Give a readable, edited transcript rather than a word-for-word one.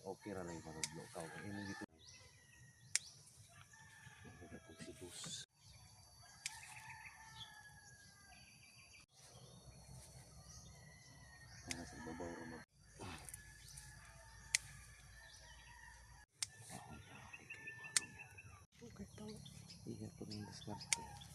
okay ra lang manudlo ka kung imong dito pag sibus para sa babaw ra mag iya po ng diskarte